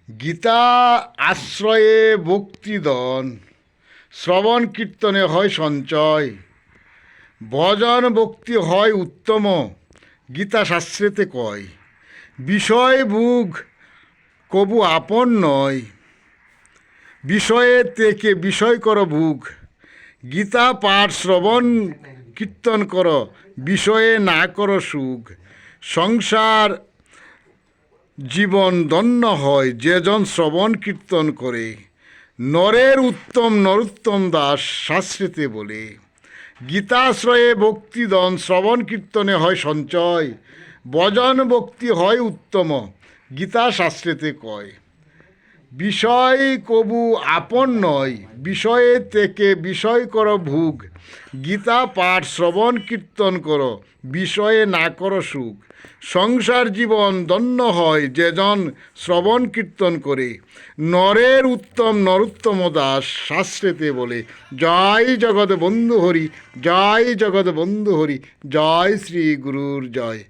গীতা আশ্রয়ে ভক্তিদন, শ্রবণ কীর্তনে হয় সঞ্চয়, ভজন ভক্তি হয় উত্তম, গীতা শাস্ত্রেতে কয়। বিষয় ভোগ কবু আপন নয়, বিষয়ে থেকে বিষয় কর ভোগ। গীতা পাঠ শ্রবণ কীর্তন কর, বিষয়ে না কর সুখ। সংসার জীবন ধন্য হয় যেজন শ্রবণ কীর্তন করে, নরের উত্তম নরোত্তম দাস শাস্ত্রেতে বলে। গীতাশ্রয়ে ভক্তিদন, শ্রবণ কীর্তনে হয় সঞ্চয়, ভজন ভক্তি হয় উত্তম, গীতা শাস্ত্রেতে কয়। বিষয় কবু আপন নয়, বিষয়ে থেকে বিষয় কর ভোগ। গীতা পাঠ শ্রবণ কীর্তন কর, বিষয়ে না কর সুখ। সংসার জীবন ধন্য হয় যেজন শ্রবণ কীর্তন করে, নরের উত্তম নরোত্তম দাস শাস্ত্রেতে বলে। জয় জগৎ বন্ধু হরি, জয় জগৎ বন্ধু হরি, জয় শ্রী গুরুর জয়।